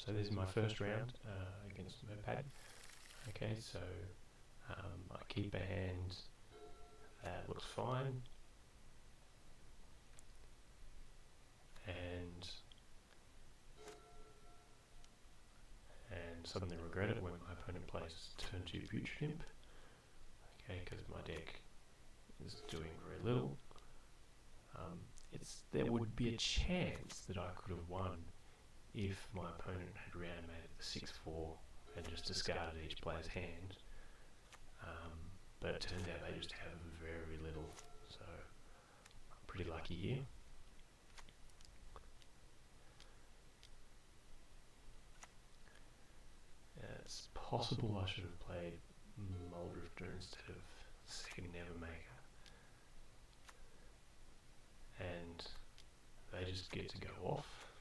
So this is my first round against Apac. Okay, so I keep a hand that looks fine, and suddenly regret it when my opponent plays turn 2 Future Imp. Okay, because my deck is doing very little. There would be a chance that I could have won if my opponent had reanimated the 6/4 and just discarded each player's hand. But it turns out they just have very little, so I'm pretty lucky here. It's possible I should have played Muldrifter instead of second Nevermaker, and they just get to go off.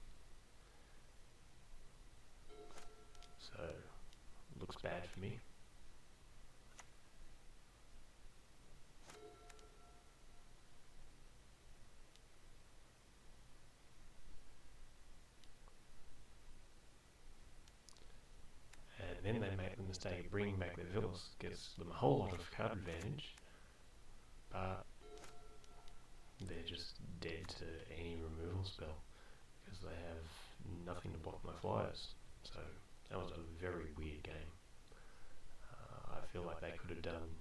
So looks bad for me. And then they make the mistake of bringing back their villas. Gives them a whole lot of card advantage, but they're just dead to any removal spell because they have nothing to block my flyers. So that was a very weird game. I feel like they could have done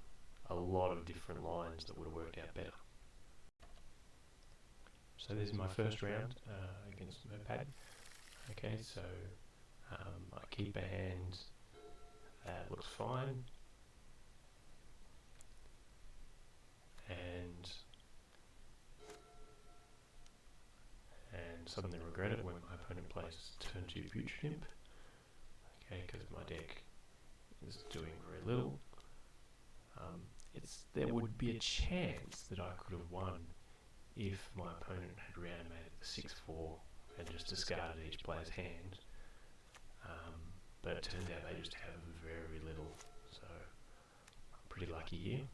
a lot of different lines that would have worked out better. So this is my first round against Apac. Okay, so I keep a hand that looks fine, and suddenly regret it when my opponent plays turn 2 Future Imp. Okay, because my deck is doing very little. There would be a chance that I could have won if my opponent had reanimated the 6/4 and just discarded each player's hand. But it turns out they just have very little, so I'm pretty lucky here.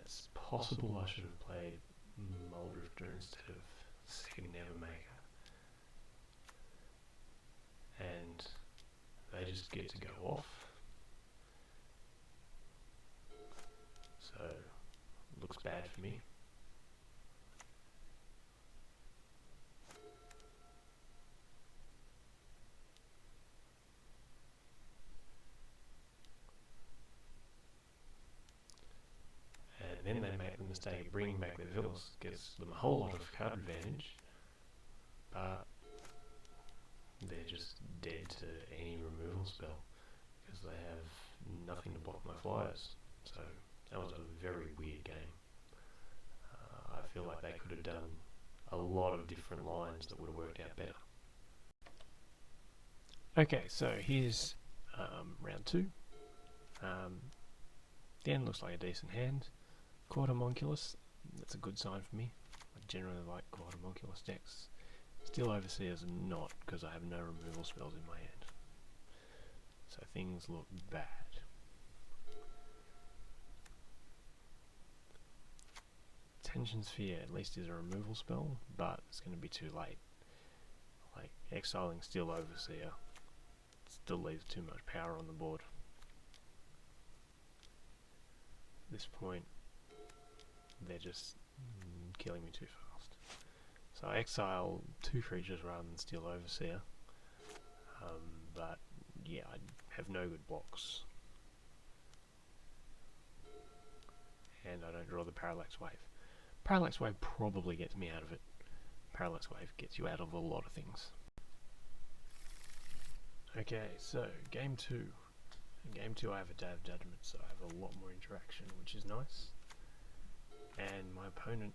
It's possible I should have played Muldrifter instead of second Nevermaker, and they just get to go off. So looks bad for me. And then they make the mistake of bringing back their villas. Gives them a whole lot of card advantage, but they're just dead to any removal spell because they have nothing to block my flyers. So that was a very weird game. I feel like they could have done a lot of different lines that would have worked out better. Okay, so here's round 2. The end looks like a decent hand. Court Homunculus, that's a good sign for me. I generally like Court Homunculus decks. Still Overseers not, because I have no removal spells in my hand. So things look bad. Tension Sphere at least is a removal spell, but it's going to be too late. Like exiling Steel Overseer still leaves too much power on the board. At this point, they're just killing me too fast. So I exile 2 creatures rather than Steel Overseer, but yeah, I have no good blocks. And I don't draw the Parallax Wave. Parallax Wave probably gets me out of it. Parallax Wave gets you out of a lot of things. Okay, so game 2. In game 2 I have a Day of Judgment, so I have a lot more interaction, which is nice. And my opponent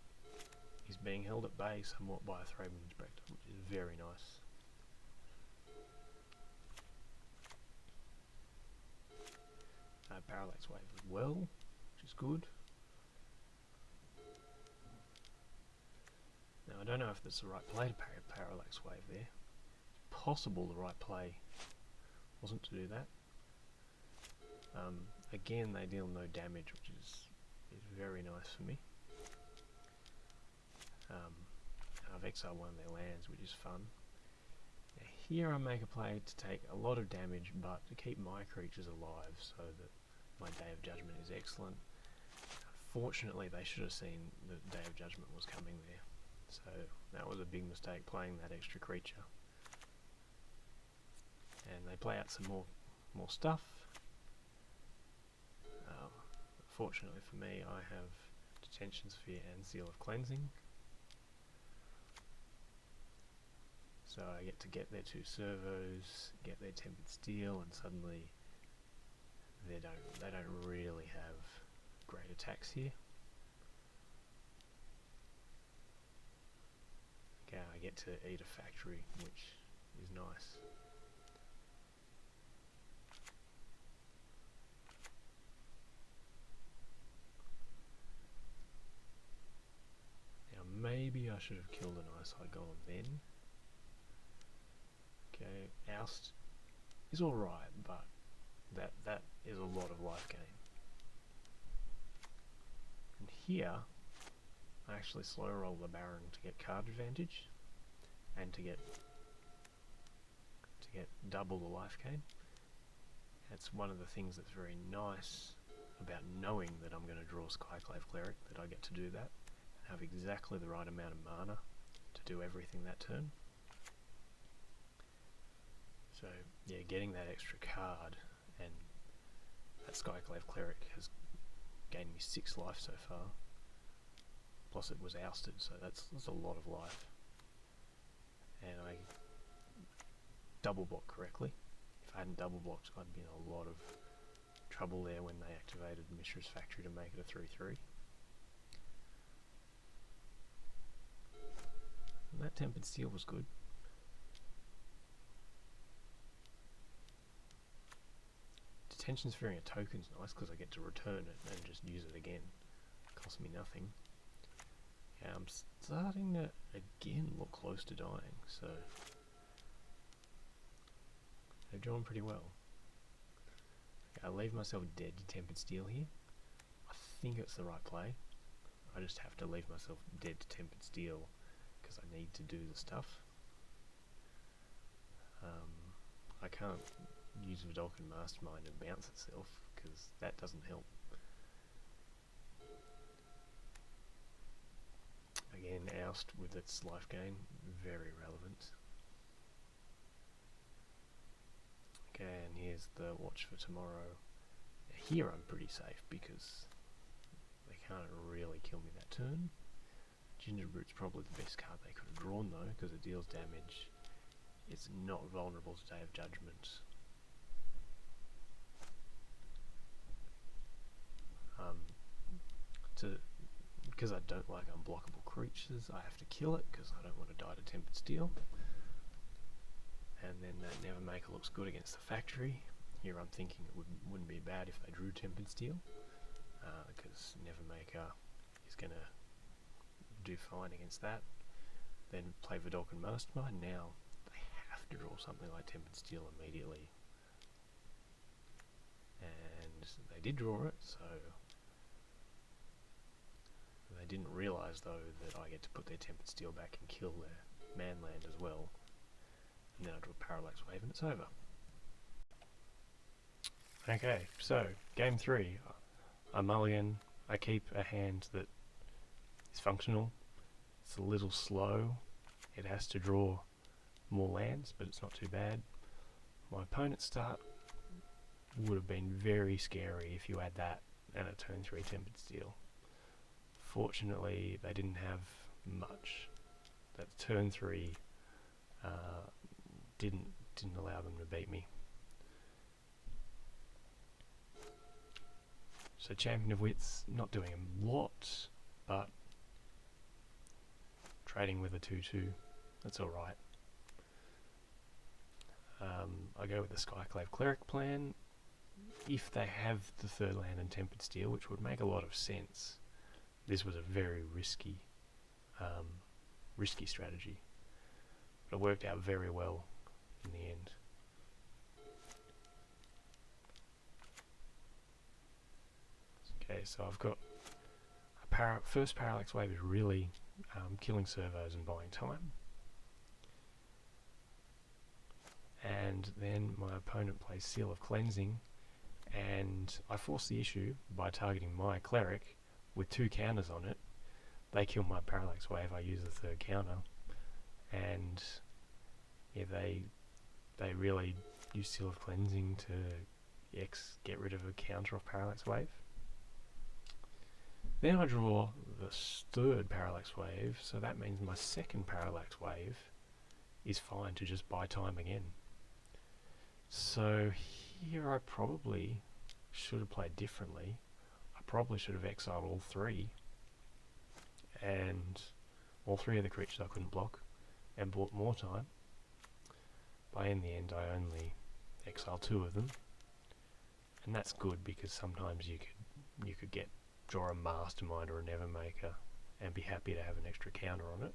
is being held at bay somewhat by a Thraben Inspector, which is very nice. Parallax Wave as well, which is good. Now I don't know if that's the right play to Parallax Wave there. Possible the right play wasn't to do that. Again, they deal no damage, which is very nice for me. exile one of their lands, which is fun. Now here I make a play to take a lot of damage, but to keep my creatures alive, so that my Day of Judgment is excellent. Unfortunately, they should have seen that Day of Judgment was coming there, so that was a big mistake, playing that extra creature. And they play out some more stuff. Fortunately for me, I have Detention Sphere and Seal of Cleansing, so I get to get their 2 servos, get their Tempered Steel, and suddenly they don't really have great attacks here. Okay, I get to eat a factory, which is nice. Now maybe I should have killed an Eyesight Golem then. Okay, Oust is alright, but that is a lot of life gain. And here, I actually slow roll the Baron to get card advantage, and to get double the life gain. That's one of the things that's very nice about knowing that I'm going to draw Skyclave Cleric, that I get to do that, and have exactly the right amount of mana to do everything that turn. So yeah, getting that extra card, and that Skyclave Cleric has gained me 6 life so far, plus it was ousted, so that's a lot of life. And I double block correctly. If I hadn't double blocked, I'd be in a lot of trouble there when they activated Mishra's Factory to make it a 3/3. And that Tempered Steel was good. Detention Sphere a token's nice because I get to return it and just use it again. It costs me nothing. Yeah, I'm starting to again look close to dying, so they've drawn pretty well. Okay, I leave myself dead to Tempered Steel here. I think it's the right play. I just have to leave myself dead to Tempered Steel because I need to do the stuff. I can't use Vidalcan Mastermind and bounce itself because that doesn't help. Again, Oust with its life gain, very relevant. Okay, and here's the Watch for Tomorrow. Here I'm pretty safe because they can't really kill me that turn. Gingerbread's probably the best card they could have drawn though, because it deals damage. It's not vulnerable to Day of Judgment. Because I don't like unblockable creatures, I have to kill it because I don't want to die to Tempered Steel. And then that Nevermaker looks good against the Factory. Here I'm thinking it wouldn't be bad if they drew Tempered Steel, because Nevermaker is going to do fine against that. Then play Vidalcan Mastermind. Now they have to draw something like Tempered Steel immediately. And they did draw it, so they didn't realise though that I get to put their Tempered Steel back and kill their manland as well. And then I draw Parallax Wave and it's over. Okay, so game 3. I mulligan. I keep a hand that is functional. It's a little slow. It has to draw more lands, but it's not too bad. My opponent's start would have been very scary if you had that and a turn 3 Tempered Steel. Fortunately, they didn't have much. That turn 3 didn't allow them to beat me. So Champion of Wits, not doing a lot, but trading with a 2/2, that's alright. I go with the Skyclave Cleric plan. If they have the third land and Tempered Steel, which would make a lot of sense, this was a very risky strategy. But it worked out very well in the end. Okay, so I've got first Parallax Wave is really killing servos and buying time. And then my opponent plays Seal of Cleansing, and I force the issue by targeting my cleric with 2 counters on it. They kill my Parallax Wave, I use the 3rd counter, and yeah, they really use Seal of Cleansing to get rid of a counter of Parallax Wave. Then I draw the 3rd Parallax Wave, so that means my 2nd Parallax Wave is fine to just buy time again. So here I probably should have played differently. I probably should have exiled all 3, and all 3 of the creatures I couldn't block, and bought more time. But in the end I only exiled 2 of them, and that's good because sometimes you could draw a Mastermind or a Nevermaker and be happy to have an extra counter on it.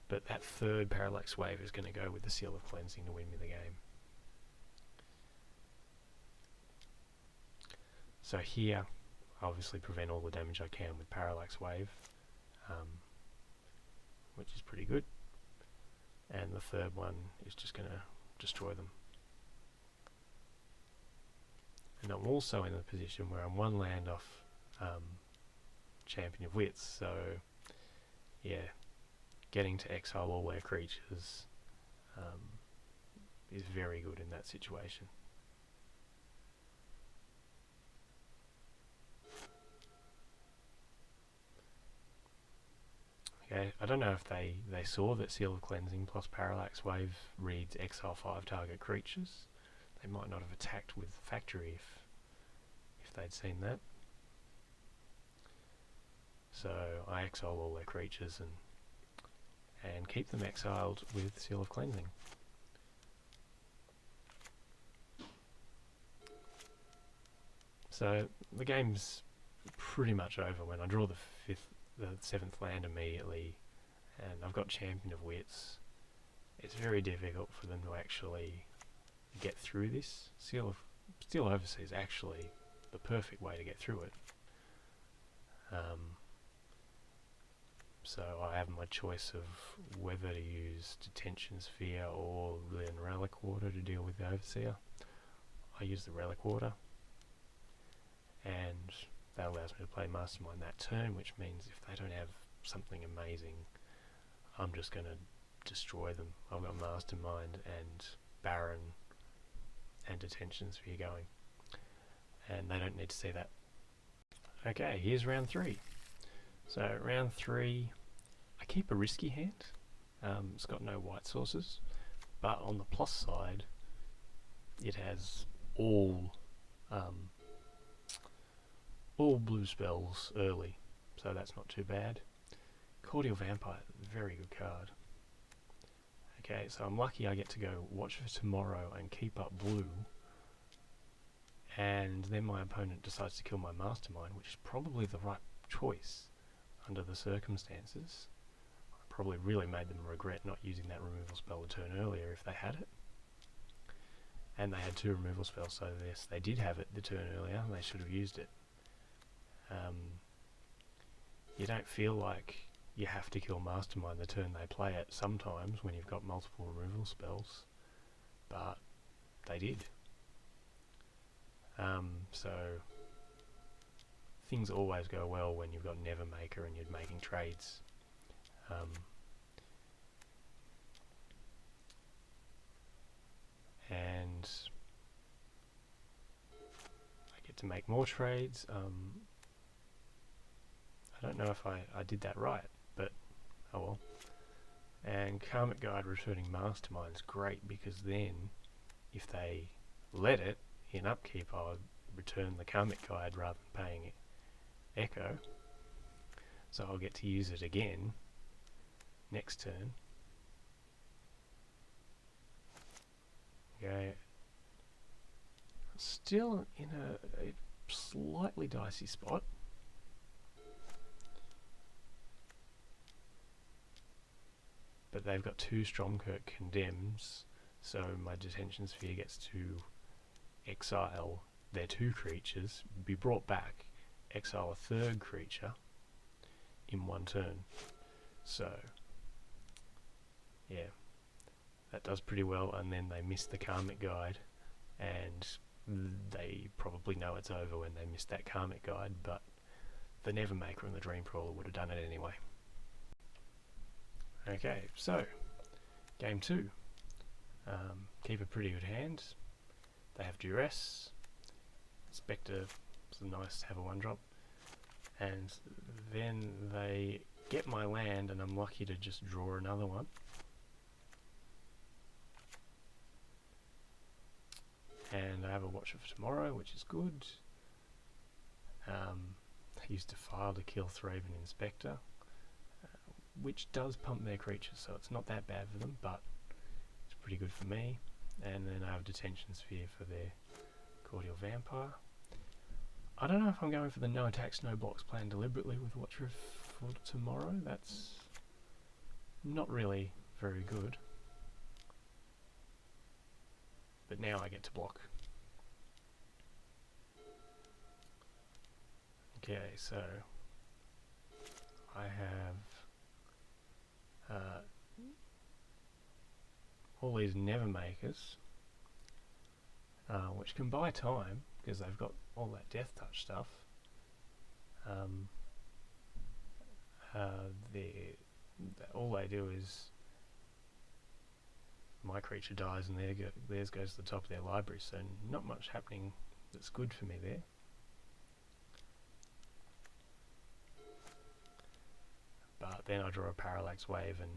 But that 3rd Parallax Wave is going to go with the Seal of Cleansing to win me the game. So here, I obviously prevent all the damage I can with Parallax Wave, which is pretty good. And the 3rd one is just going to destroy them. And I'm also in a position where I'm 1 land off Champion of Wits, so yeah, getting to exile all their creatures is very good in that situation. Okay, I don't know if they saw that Seal of Cleansing plus Parallax Wave reads exile 5 target creatures. They might not have attacked with Factory if they'd seen that. So I exile all their creatures and keep them exiled with Seal of Cleansing. So the game's pretty much over when I draw the 7th land immediately, and I've got Champion of Wits. It's very difficult for them to actually get through this. Steel Overseer is actually the perfect way to get through it. So I have my choice of whether to use Detention Sphere or then Relic Water to deal with the Overseer. I use the Relic Water, and that allows me to play Mastermind that turn, which means if they don't have something amazing, I'm just going to destroy them. I've got Mastermind and Baron and Detention Sphere going, and they don't need to see that. Okay, here's round 3. So round 3, I keep a risky hand. It's got no white sources, but on the plus side, it has all blue spells early, so that's not too bad. Cordial Vampire, very good card. Okay, so I'm lucky I get to go Watch for Tomorrow and keep up blue, and then my opponent decides to kill my Mastermind, which is probably the right choice under the circumstances. I probably really made them regret not using that removal spell a turn earlier if they had it. And they had 2 removal spells, so yes, they did have it the turn earlier, and they should have used it. You don't feel like you have to kill Mastermind the turn they play it sometimes when you've got multiple removal spells, but they did. So things always go well when you've got Nevermaker and you're making trades. And I get to make more trades. I don't know if I did that right, but oh well. And Karmic Guide returning Mastermind is great because then if they let it in upkeep, I would return the Karmic Guide rather than paying Echo. So I'll get to use it again next turn. Okay. Still in a slightly dicey spot. But they've got 2 Stromkirk Condemns, so my Detention Sphere gets to exile their 2 creatures, be brought back, exile a 3rd creature, in one turn. So, yeah, that does pretty well. And then they miss the Karmic Guide, and they probably know it's over when they miss that Karmic Guide, but the Nevermaker and the Dreamcrawler would have done it anyway. Okay, so game 2. Keep a pretty good hand. They have Duress. Spectre is nice to have a 1-drop. And then they get my land, and I'm lucky to just draw another one. And I have a Watcher for Tomorrow, which is good. I used Defile to kill Thraben Inspector, which does pump their creatures, so it's not that bad for them, but it's pretty good for me. And then I have Detention Sphere for their Cordial Vampire. I don't know if I'm going for the no attacks, no blocks plan deliberately with Watcher for Tomorrow. That's not really very good. But now I get to block. Okay, so I have all these Nevermakers, which can buy time because they've got all that Death Touch stuff. All they do is my creature dies and theirs goes to the top of their library, so not much happening that's good for me there. But then I draw a Parallax Wave and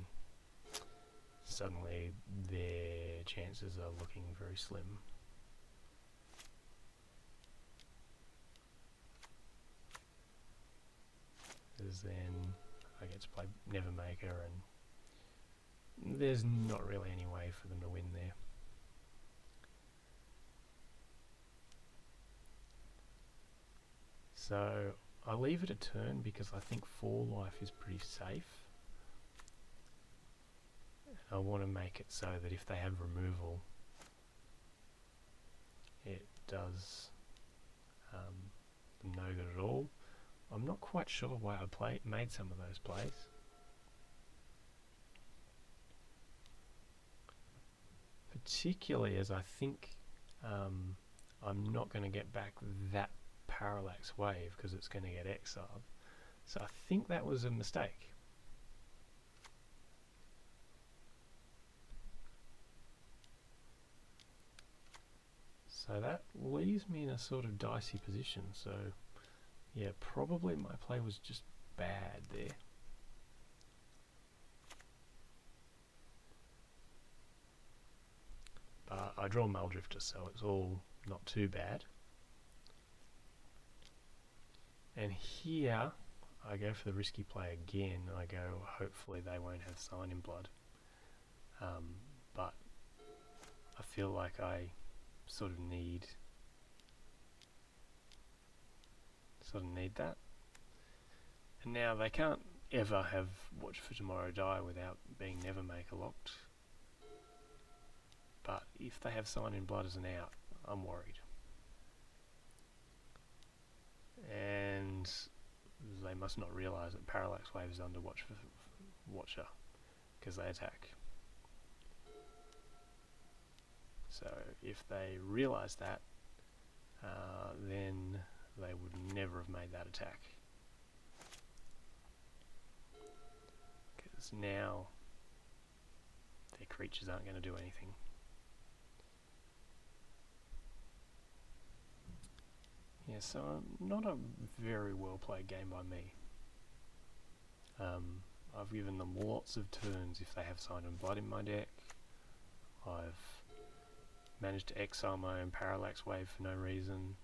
suddenly their chances are looking very slim. Because then I get to play Nevermaker, and there's not really any way for them to win there. So I leave it a turn because I think 4 life is pretty safe. I want to make it so that if they have removal, it does them no good at all. I'm not quite sure why I made some of those plays. Particularly as I think I'm not going to get back that Parallax Wave because it's going to get exiled. So I think that was a mistake. So that leaves me in a sort of dicey position. So yeah, probably my play was just bad there. But I draw Muldrifter, so it's all not too bad. And here I go for the risky play again. I go, hopefully they won't have Sign in Blood. But I feel like I sort of need that. And now they can't ever have Watch for Tomorrow die without being Nevermaker locked. But if they have Sign in Blood as an out, I'm worried. And they must not realise that Parallax Wave is under Watcher because they attack. So if they realise that, then they would never have made that attack. Because now their creatures aren't going to do anything. Yeah, so not a very well played game by me. I've given them lots of turns if they have Sign in Blood in my deck. I've managed to exile my own Parallax Wave for no reason.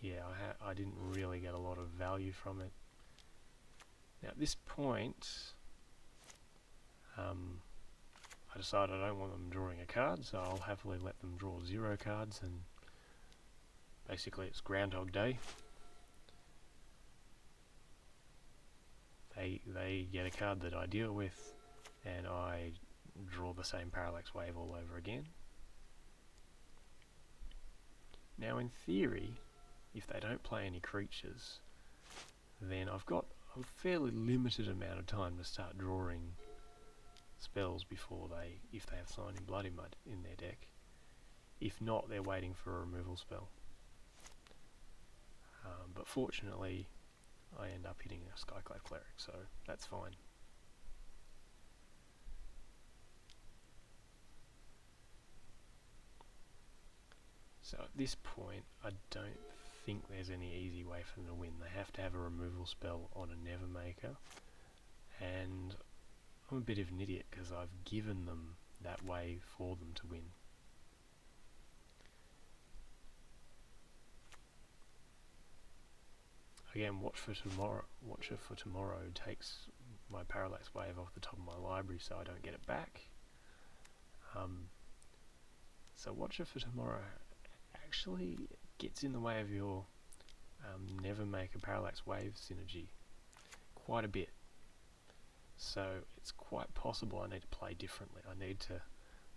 Yeah, I didn't really get a lot of value from it. Now at this point, I decided I don't want them drawing a card, so I'll happily let them draw 0 cards, and basically it's Groundhog Day. They get a card that I deal with, and I draw the same Parallax Wave all over again. Now in theory, if they don't play any creatures, then I've got a fairly limited amount of time to start drawing spells before if they have Sign in Bloody Mud in their deck. If not, they're waiting for a removal spell. But fortunately, I end up hitting a Skyclave Cleric, so that's fine. So at this point, I don't think there's any easy way for them to win. They have to have a removal spell on a Nevermaker, and I'm a bit of an idiot because I've given them that way for them to win. Again, Watcher for Tomorrow takes my Parallax Wave off the top of my library so I don't get it back. So Watcher for Tomorrow actually gets in the way of your Nevermaker Parallax Wave synergy quite a bit. So it's quite possible I need to play differently. I need to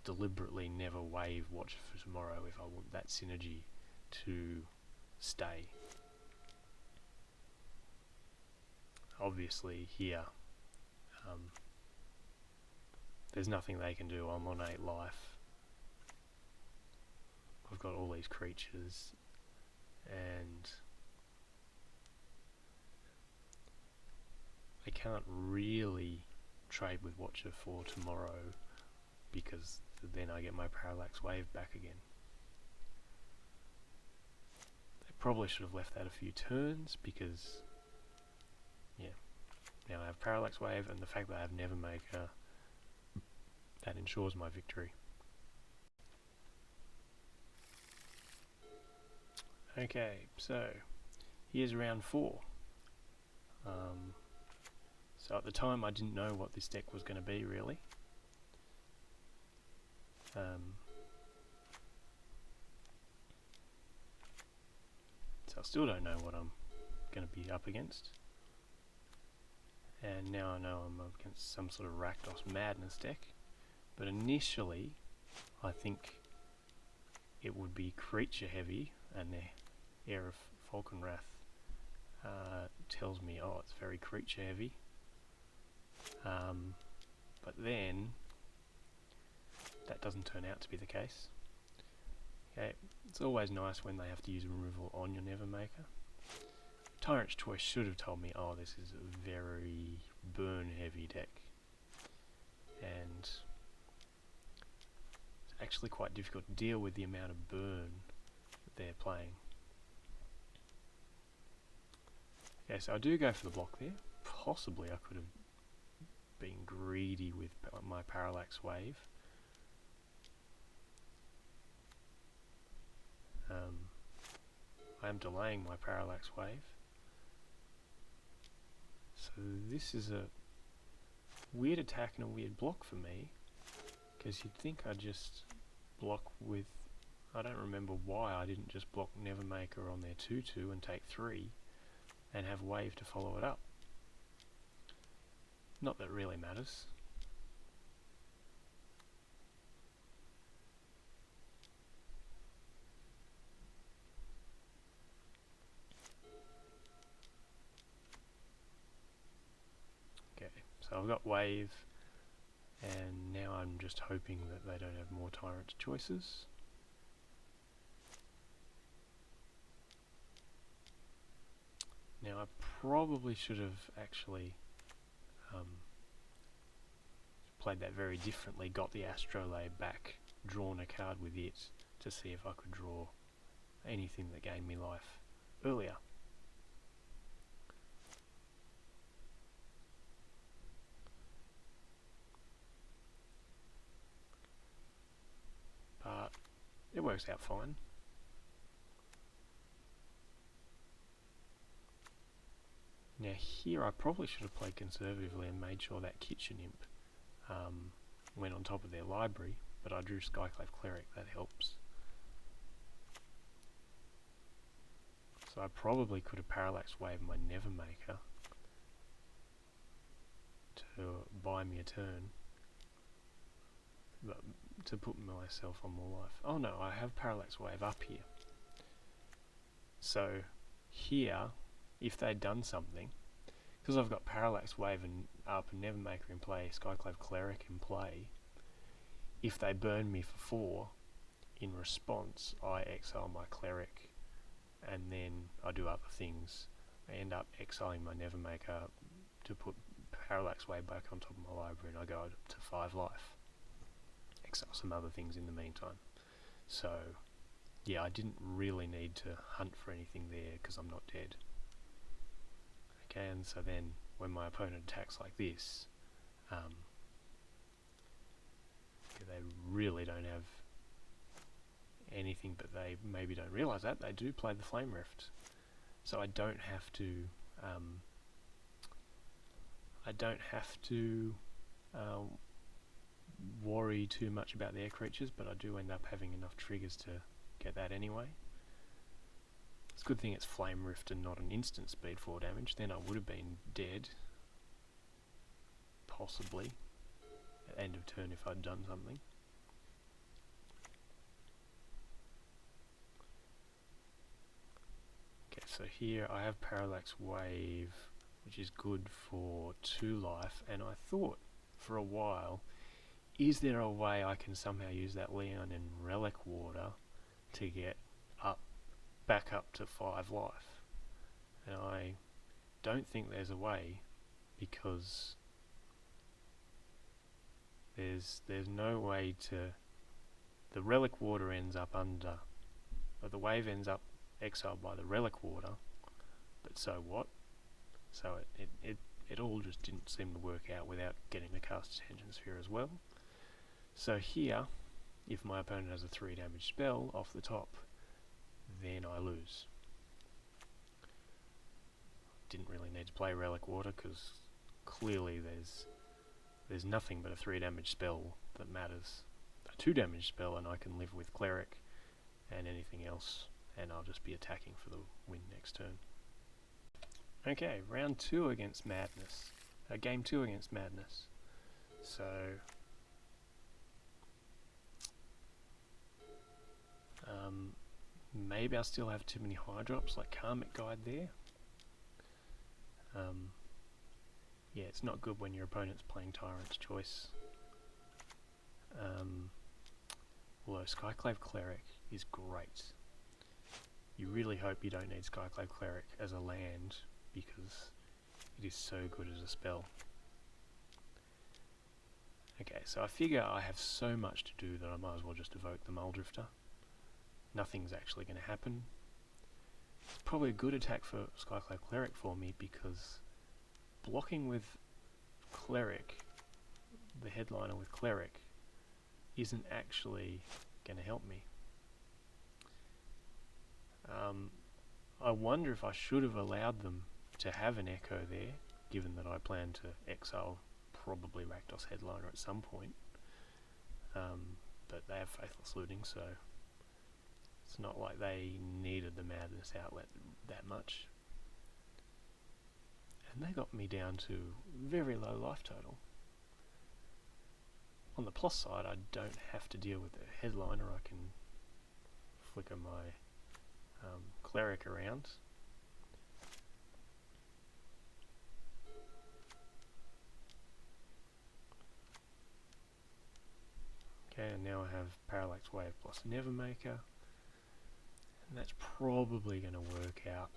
deliberately never wave Watcher for Tomorrow if I want that synergy to stay. Obviously here, there's nothing they can do. I'm on 8 life. I've got all these creatures, and I can't really trade with Watcher for Tomorrow because then I get my Parallax Wave back again. They probably should have left that a few turns because, yeah, now I have Parallax Wave, and the fact that I have Nevermaker, that ensures my victory. Okay, so here's round 4. So at the time I didn't know what this deck was going to be really. So I still don't know what I'm going to be up against. And now I know I'm up against some sort of Rakdos Madness deck. But initially, I think it would be creature heavy, and the Heir of Falconwrath tells me, oh, it's very creature heavy. But then, that doesn't turn out to be the case. Okay, it's always nice when they have to use removal on your Nevermaker. Tyrant's Choice should have told me, oh, this is a very burn heavy deck. And it's actually quite difficult to deal with the amount of burn that they're playing. Okay, so I do go for the block there. Possibly I could have been greedy with my Parallax Wave. I am delaying my Parallax Wave. So this is a weird attack and a weird block for me, because you'd think I'd just block with, I don't remember why I didn't just block Nevermaker on their 2-2 and take 3 and have Wave to follow it up. Not that it really matters. Okay, so I've got Wave, and now I'm just hoping that they don't have more Tyrant's Choices. Now I probably should have actually played that very differently, got the Astrolabe back, drawn a card with it to see if I could draw anything that gave me life earlier. But it works out fine. Now here I probably should have played conservatively and made sure that Kitchen Imp went on top of their library, but I drew Skyclave Cleric, that helps. So I probably could have Parallax Waved my Nevermaker to buy me a turn, but to put myself on more life. Oh no, I have Parallax Wave up here. So here, if they'd done something, because I've got Parallax Wave and up and Nevermaker in play, Skyclave Cleric in play, if they burn me for 4, in response I exile my Cleric, and then I do other things. I end up exiling my Nevermaker to put Parallax Wave back on top of my library, and I go to 5 life. Exile some other things in the meantime. So yeah, I didn't really need to hunt for anything there because I'm not dead. Okay, and so then when my opponent attacks like this, they really don't have anything, but they maybe don't realise that they do play the Flame Rift, so I don't have to worry too much about their creatures, but I do end up having enough triggers to get that anyway. It's a good thing it's Flame Rift and not an instant speed 4 damage, then I would have been dead, possibly, at end of turn if I'd done something. Okay, so here I have Parallax Wave, which is good for 2 life, and I thought for a while, is there a way I can somehow use that Leon and Relic Water to get back up to 5 life? And I don't think there's a way, because there's no way to... The Relic Water ends up under... But the wave ends up exiled by the Relic Water, but so what? So it all just didn't seem to work out without getting the cast Attention Sphere as well. So here, if my opponent has a 3 damage spell off the top, then I lose. Didn't really need to play Relic Water because clearly there's nothing but a 3 damage spell that matters. A 2 damage spell, and I can live with Cleric and anything else, and I'll just be attacking for the win next turn. Okay, round 2 against Madness. Game 2 against Madness. So maybe I still have too many high drops like Karmic Guide there. Yeah, it's not good when your opponent's playing Tyrant's Choice. Although Skyclave Cleric is great. You really hope you don't need Skyclave Cleric as a land, because it is so good as a spell. Okay, so I figure I have so much to do that I might as well just evoke the Muldrifter. Nothing's actually going to happen. It's probably a good attack for Skyclave Cleric for me, because blocking with Cleric, the headliner with Cleric, isn't actually going to help me. I wonder if I should have allowed them to have an Echo there, given that I plan to exile probably Rakdos Headliner at some point. But they have Faithless Looting, so it's not like they needed the Madness outlet that much. And they got me down to very low life total. On the plus side, I don't have to deal with the Headliner. I can flicker my Cleric around. Okay, and now I have Parallax Wave plus Nevermaker, and that's probably going to work out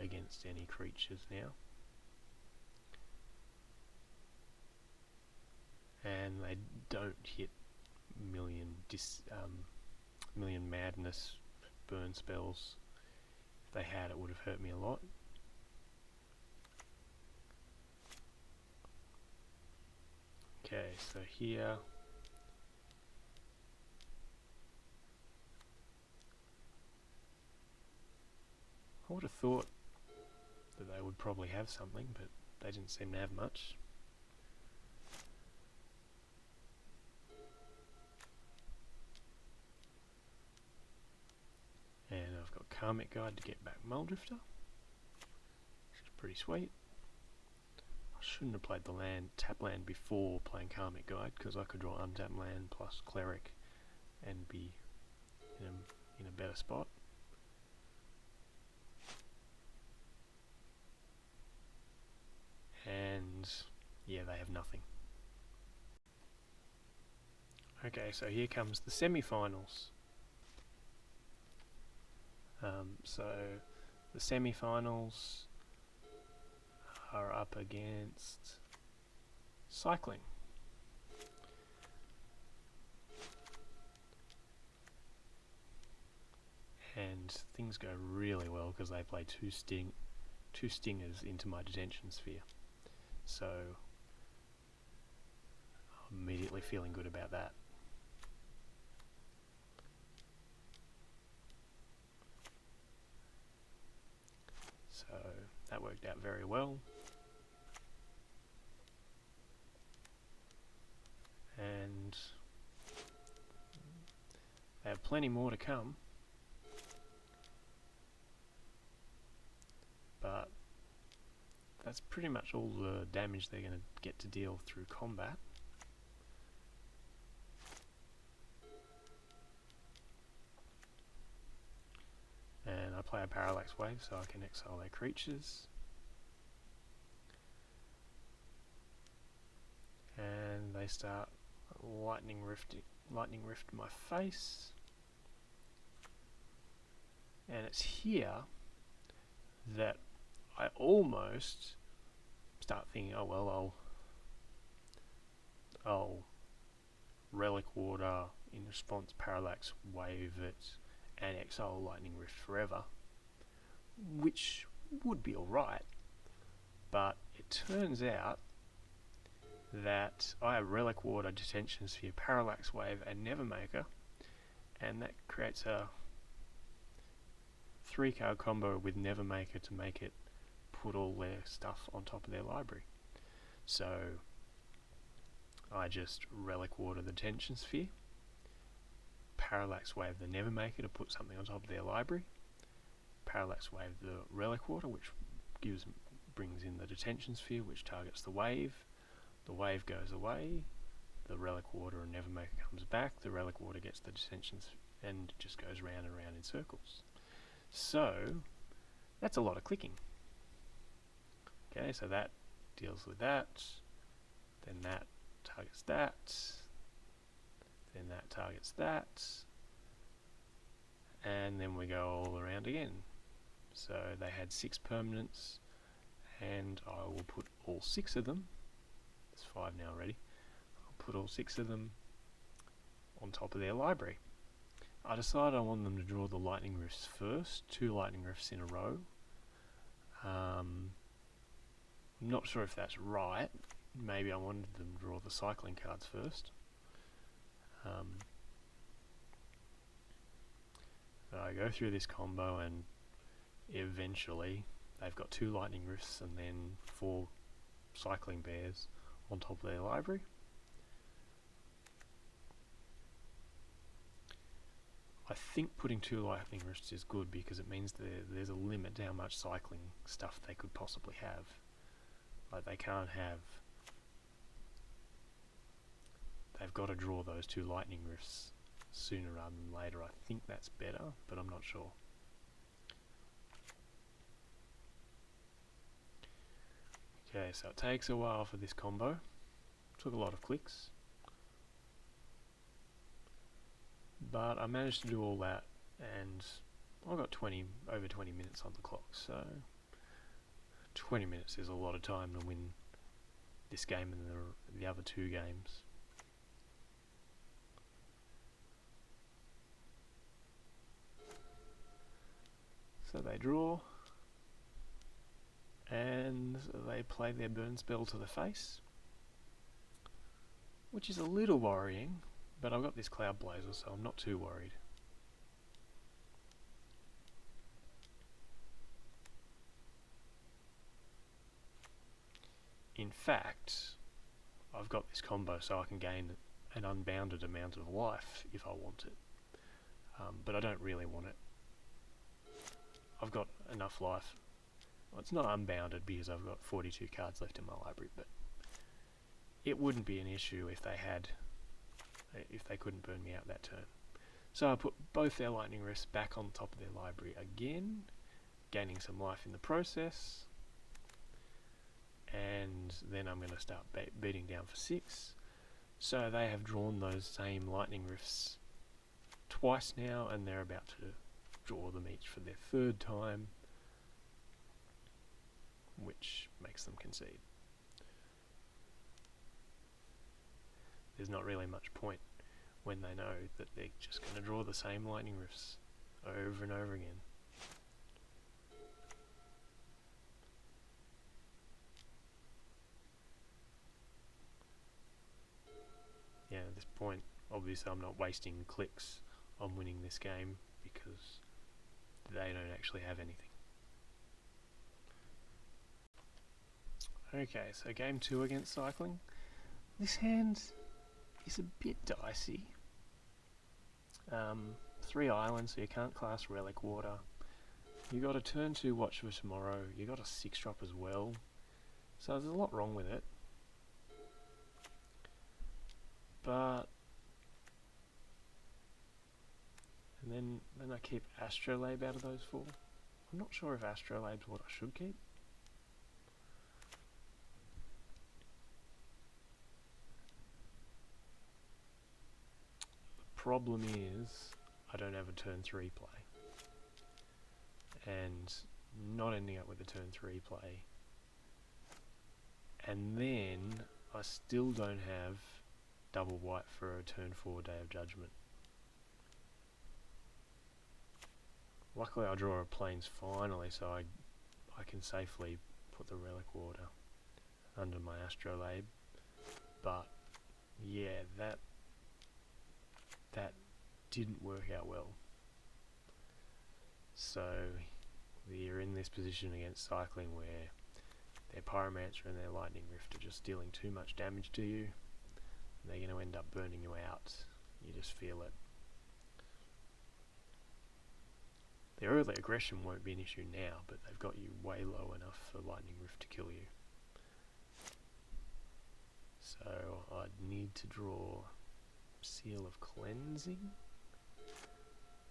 against any creatures now. And they don't hit million Madness burn spells. If they had, it would have hurt me a lot. Okay, so here I would have thought that they would probably have something, but they didn't seem to have much. And I've got Karmic Guide to get back Muldrifter, which is pretty sweet. I shouldn't have played the tap land before playing Karmic Guide, because I could draw untapped land plus Cleric and be in a better spot. nothing. Okay, so here comes the semi-finals. So the semi-finals are up against cycling. And things go really well because they play two stingers into my detention sphere. So I'm immediately feeling good about that. So that worked out very well. And they have plenty more to come. But that's pretty much all the damage they're going to get to deal through combat. And I play a parallax wave so I can exile their creatures. And they start lightning rift my face. And it's here that I almost start thinking, oh well, I'll relic water in response, parallax wave it, and exile lightning rift forever, which would be alright, but it turns out that I have relic water, detention sphere, parallax wave, and Nevermaker, and that creates a 3-card combo with Nevermaker to make it put all their stuff on top of their library. So I just relic water the detention sphere, parallax wave the Nevermaker to put something on top of their library, parallax wave the relic water, which brings in the detention sphere, which targets the wave goes away, the relic water and Nevermaker comes back, the relic water gets the detention and it just goes round and round in circles. So that's a lot of clicking. Okay, so that deals with that, then that targets that, then that targets that, and then we go all around again. So they had 6 permanents, and I will put all 6 of them, there's 5 now already, I'll put all 6 of them on top of their library. I decided I want them to draw the lightning rifts first, 2 lightning rifts in a row. I'm not sure if that's right. Maybe I wanted them to draw the cycling cards first. I go through this combo and eventually they've got 2 lightning rifts and then 4 cycling bears on top of their library. I think putting 2 lightning rifts is good because it means there's a limit to how much cycling stuff they could possibly have. Like they can't have... They've got to draw those 2 lightning rifts sooner rather than later. I think that's better, but I'm not sure. Okay, so it takes a while for this combo. Took a lot of clicks. But I managed to do all that, and I got over 20 minutes on the clock, so 20 minutes is a lot of time to win this game and the other 2 games. So they draw, and they play their burn spell to the face, which is a little worrying, but I've got this Cloud Blazer, so I'm not too worried. In fact, I've got this combo so I can gain an unbounded amount of life if I want it, but I don't really want it. I've got enough life. Well, it's not unbounded because I've got 42 cards left in my library, but it wouldn't be an issue if they couldn't burn me out that turn. So I put both their lightning rifts back on top of their library again, gaining some life in the process, and then I'm going to start beating down for 6. So they have drawn those same lightning rifts twice now, and they're about to draw them each for their 3rd time, which makes them concede. There's not really much point when they know that they're just going to draw the same lightning rifts over and over again. Yeah, at this point, obviously I'm not wasting clicks on winning this game because they don't actually have anything. Okay, so game 2 against Cycling. This hand is a bit dicey. 3 islands, so you can't class Relic Water. You got a turn 2 Watch for Tomorrow. You got a 6-drop as well. So there's a lot wrong with it. But and then I keep Astrolabe out of those 4. I'm not sure if Astrolabe's what I should keep. The problem is I don't have a turn 3 play, and not ending up with a turn 3 play, and then I still don't have double white for a turn 4 Day of Judgment. Luckily I draw a Plains finally, so I can safely put the Relic Water under my Astrolabe. But yeah, that didn't work out well. So you're in this position against Cycling where their Pyromancer and their Lightning Rift are just dealing too much damage to you. They're going to end up burning you out. You just feel it. Their early aggression won't be an issue now, but they've got you way low enough for Lightning Rift to kill you. So I'd need to draw Seal of Cleansing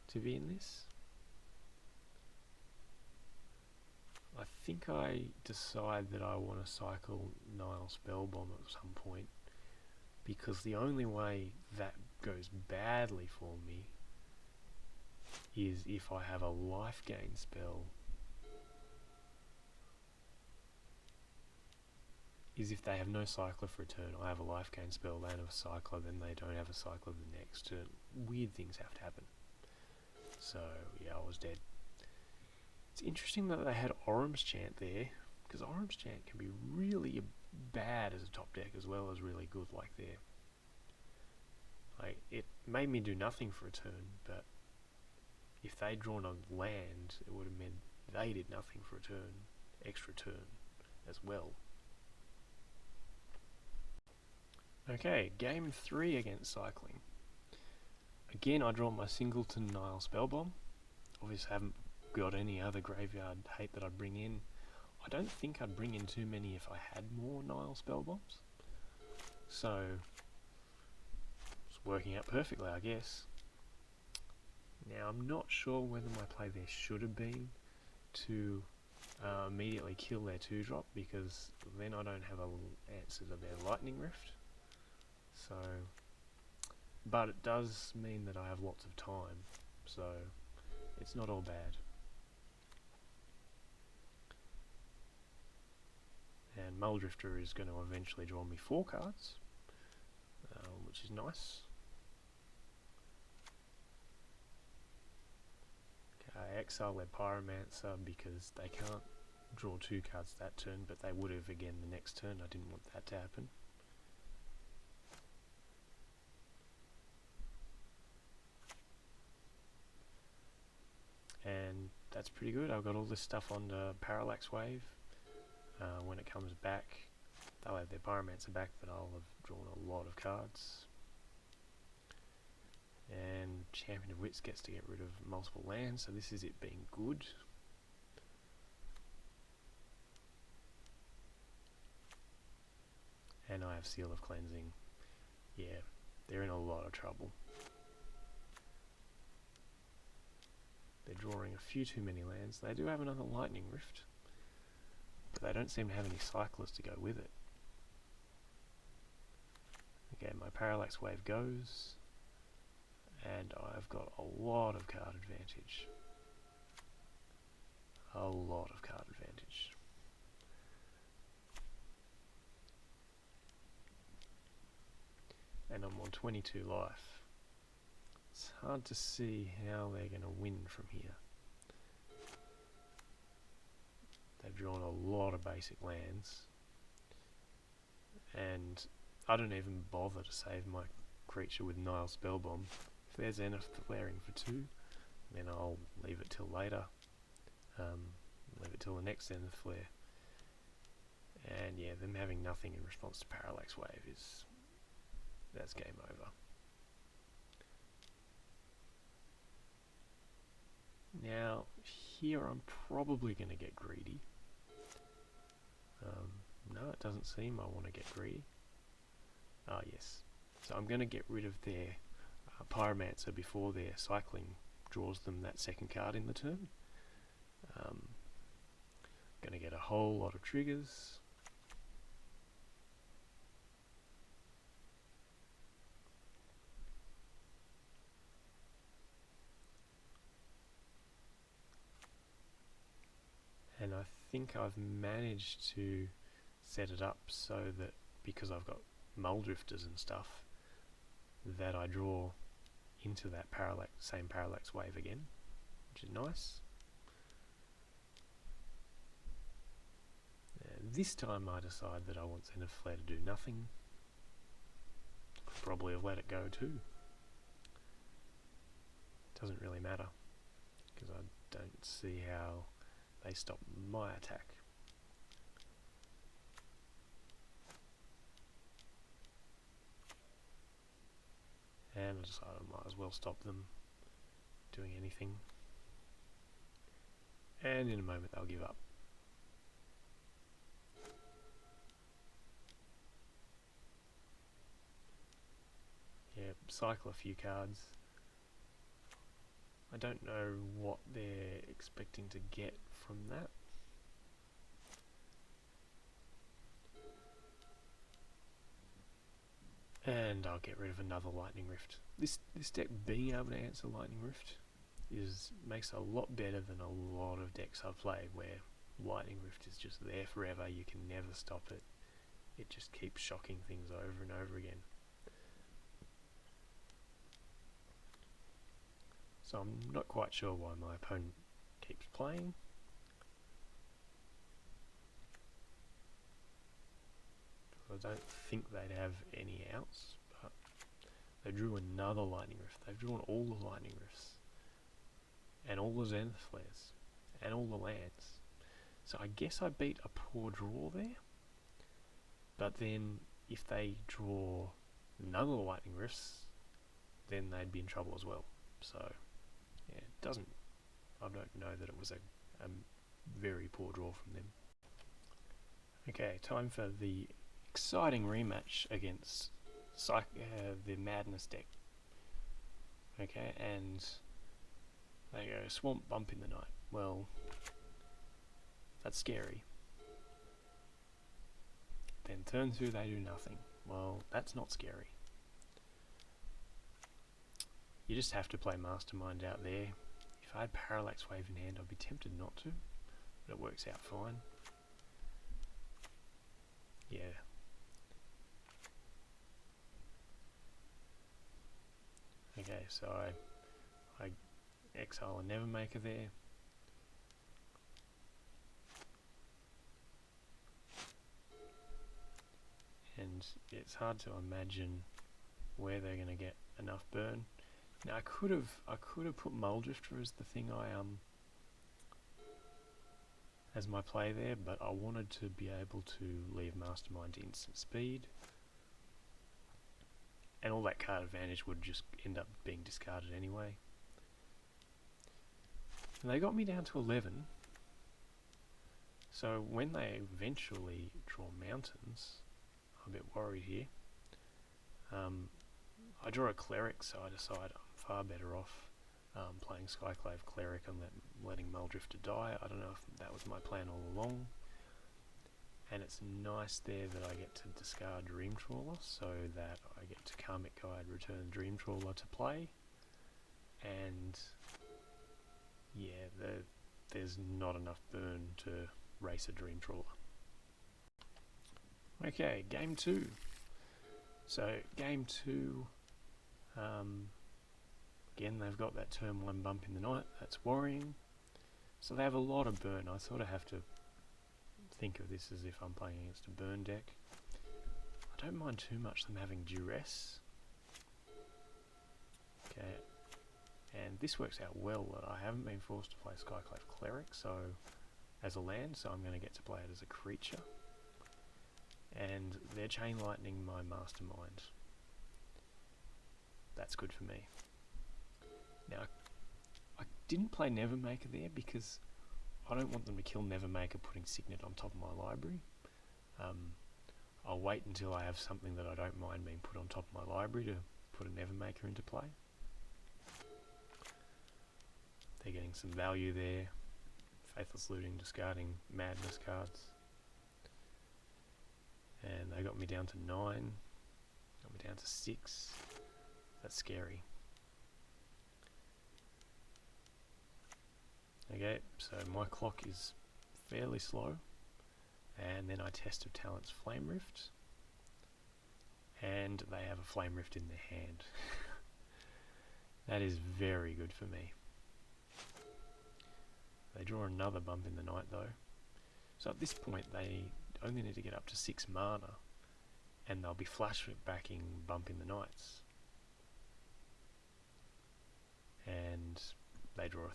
to be in this. I think I decide that I want to cycle Nile Spellbomb at some point, because the only way that goes badly for me is if I have a life gain spell. Is if they have no cycler for a turn, I have a life gain spell, they have a cycler, then they don't have a cycler the next turn. Weird things have to happen. So yeah, I was dead. It's interesting that they had Orum's Chant there, because Orum's Chant can be really bad as a top deck as well as really good like there. Like, it made me do nothing for a turn, but if they'd drawn a land, it would have meant they did nothing for a turn, extra turn as well. Okay, game 3 against Cycling. Again, I draw my Singleton Nile Spellbomb. Obviously, I haven't got any other graveyard hate that I'd bring in. I don't think I'd bring in too many if I had more Nile Spellbombs. So, it's working out perfectly, I guess. Now, I'm not sure whether my play there should have been to immediately kill their 2-drop, because then I don't have an answer to their Lightning Rift. So, but it does mean that I have lots of time, so it's not all bad. And Muldrifter is going to eventually draw me 4 cards, which is nice. I exile their Pyromancer because they can't draw 2 cards that turn, but they would have again the next turn. I didn't want that to happen. And that's pretty good. I've got all this stuff on the Parallax Wave. When it comes back, they'll have their Pyromancer back, but I'll have drawn a lot of cards. And Champion of Wits gets to get rid of multiple lands, so this is it being good. And I have Seal of Cleansing. Yeah, they're in a lot of trouble. They're drawing a few too many lands. They do have another Lightning Rift, but they don't seem to have any cyclers to go with it. Okay, my parallax wave goes, and I've got a lot of card advantage. A lot of card advantage. And I'm on 22 life. It's hard to see how they're going to win from here. They've drawn a lot of basic lands, and I don't even bother to save my creature with Nile Spellbomb. If there's enough flaring for 2, then I'll leave it till later. Leave it till the next Zenith Flare. And yeah, them having nothing in response to Parallax Wave that's game over. Now, here I'm probably going to get greedy. No, it doesn't seem I want to get greedy. Ah, yes. So I'm going to get rid of their Pyromancer before their cycling draws them that second card in the turn. Going to get a whole lot of triggers. And I think I've managed to set it up so that because I've got Muldrifters and stuff, that I draw into that same parallax wave again, which is nice. This time I decide that I want Zenith Flare to do nothing. Could probably have let it go too. Doesn't really matter, because I don't see how they stop my attack. And I decided I might as well stop them doing anything. And in a moment they'll give up. Yeah, cycle a few cards. I don't know what they're expecting to get from that. And I'll get rid of another Lightning Rift. This deck being able to answer Lightning Rift makes it a lot better than a lot of decks I've played where Lightning Rift is just there forever, you can never stop it. It just keeps shocking things over and over again. So I'm not quite sure why my opponent keeps playing. I don't think they'd have any outs, but they drew another Lightning Rift. They've drawn all the Lightning Rifts, and all the Zenith Flares, and all the lands. So I guess I beat a poor draw there, but then if they draw none of the Lightning Rifts, then they'd be in trouble as well. So yeah, I don't know that it was a very poor draw from them. Okay, time for the exciting rematch against the Madness deck. Okay, and they go Swamp Bump in the Night. Well, that's scary. Then turn 2 they do nothing. Well, that's not scary. You just have to play Mastermind out there. If I had Parallax Wave in hand, I'd be tempted not to, but it works out fine. Yeah. Okay, so I exile a Nevermaker there. And it's hard to imagine where they're going to get enough burn. Now I could have put Muldrifter as the thing as my play there, but I wanted to be able to leave Mastermind to instant speed, and all that card advantage would just end up being discarded anyway. And they got me down to 11, so when they eventually draw Mountains, I'm a bit worried here. I draw a Cleric, so I decide I'm far better off playing Skyclave Cleric and letting Muldrifter die. I don't know if that was my plan all along. And it's nice there that I get to discard Dream Trawler so that I get to Karmic Guide, return Dream Trawler to play. And yeah, there's not enough burn to race a Dream Trawler. Okay, game 2. So game 2, again they've got that turn 1 bump in the night, that's worrying. So they have a lot of burn. I sort of have to think of this as if I'm playing against a burn deck. I don't mind too much them having duress. Okay, and this works out well that I haven't been forced to play Skyclave Cleric so as a land, so I'm going to get to play it as a creature. And they're Chain Lightning my Mastermind. That's good for me. Now, I didn't play Nevermaker there because I don't want them to kill Nevermaker putting Signet on top of my library. I'll wait until I have something that I don't mind being put on top of my library to put a Nevermaker into play. They're getting some value there. Faithless Looting, discarding Madness cards. And they got me down to 9. Got me down to 6. That's scary. Okay, so my clock is fairly slow. And then I Test of Talents Flame Rift. And they have a Flame Rift in their hand. That is very good for me. They draw another bump in the night though. So at this point they only need to get up to 6 mana and they'll be flashbacking Bump in the Nights. And they draw a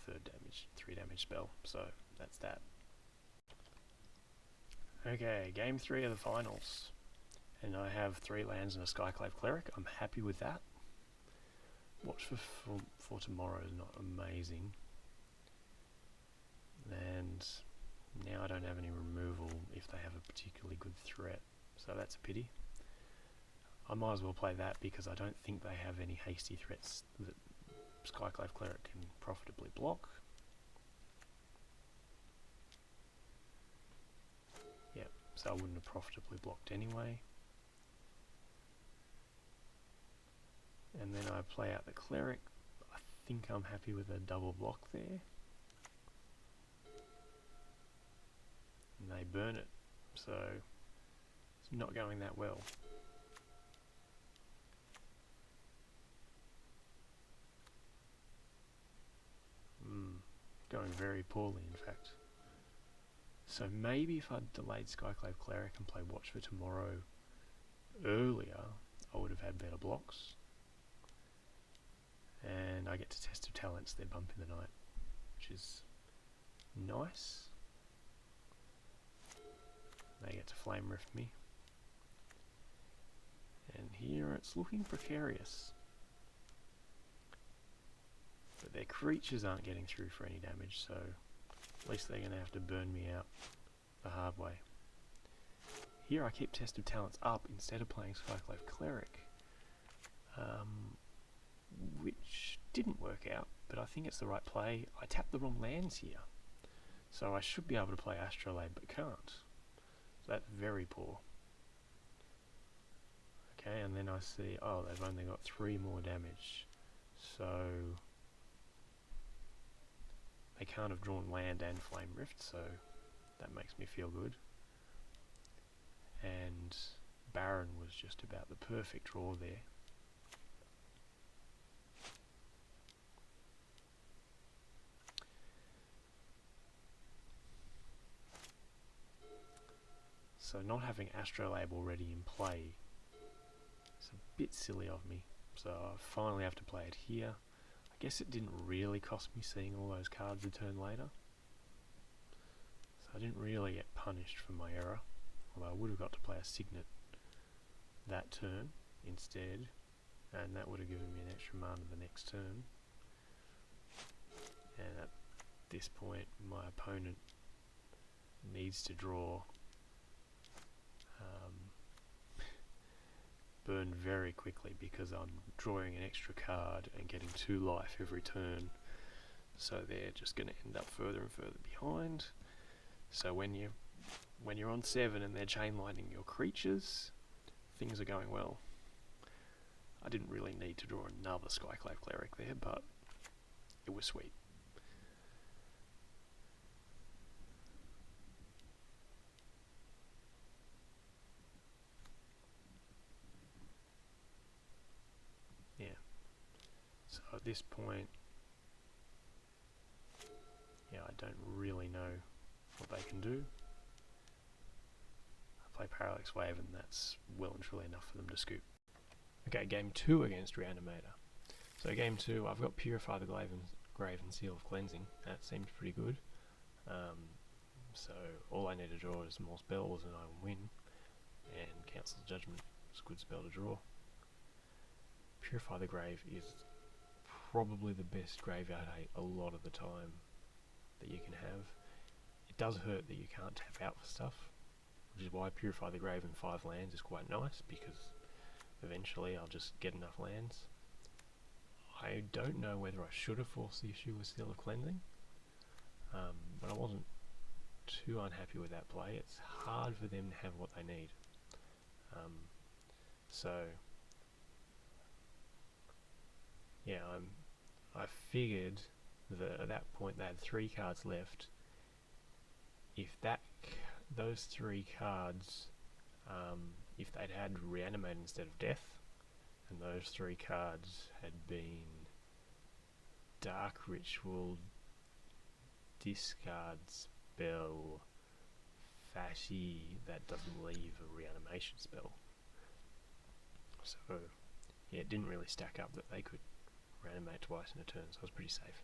3 damage spell, so that's that. Okay, game 3 of the finals. And I have 3 lands and a Skyclave Cleric. I'm happy with that. Watch for tomorrow is not amazing. And now I don't have any removal if they have a particularly good threat, so that's a pity. I might as well play that because I don't think they have any hasty threats that Skyclave Cleric can profitably block. Yep, so I wouldn't have profitably blocked anyway. And then I play out the Cleric. I think I'm happy with a double block there. And they burn it, so it's not going that well. Going very poorly in fact. So maybe if I'd delayed Skyclave Cleric and played Watch for Tomorrow earlier, I would have had better blocks. And I get to Test of Talents their Bump in the Night, which is nice. They get to Flame Rift me. And here it's looking precarious. But their creatures aren't getting through for any damage, so at least they're going to have to burn me out the hard way. Here I keep Test of Talents up instead of playing Skyclave Cleric, which didn't work out, but I think it's the right play. I tapped the wrong lands here, so I should be able to play Astrolabe but can't. So that's very poor. Okay, and then I see, oh, they've only got 3 more damage, so they can't have drawn land and Flame Rift, so that makes me feel good. And Baron was just about the perfect draw there. So not having Astrolabe already in play is a bit silly of me. So I finally have to play it here. I guess it didn't really cost me seeing all those cards a turn later. So I didn't really get punished for my error. Although I would have got to play a Signet that turn instead. And that would have given me an extra mana the next turn. And at this point my opponent needs to draw burn very quickly because I'm drawing an extra card and getting 2 life every turn, so they're just going to end up further and further behind. So when you when you're on 7 and they're chainlining your creatures, things are going well. I didn't really need to draw another Skyclave Cleric there, but it was sweet. Yeah. So at this point, yeah, I don't really know what they can do. I play Parallax Wave and that's well and truly enough for them to scoop. Okay, game 2 against Reanimator. So game 2, I've got Purify the Grave and Seal of Cleansing. That seems pretty good. So all I need to draw is more spells and I will win. And Council's Judgment is a good spell to draw. Purify the Grave is probably the best graveyard hate a lot of the time that you can have. It does hurt that you can't tap out for stuff, which is why Purify the Grave and 5 lands is quite nice, because eventually I'll just get enough lands. I don't know whether I should have forced the issue with Seal of Cleansing, but I wasn't too unhappy with that play. It's hard for them to have what they need. So yeah, I figured that at that point they had 3 cards left. If those 3 cards, if they'd had Reanimate instead of Death, and those 3 cards had been Dark Ritual, Discard Spell, Fatty, that doesn't leave a Reanimation spell. So yeah, it didn't really stack up that they could Reanimate twice in a turn, so I was pretty safe.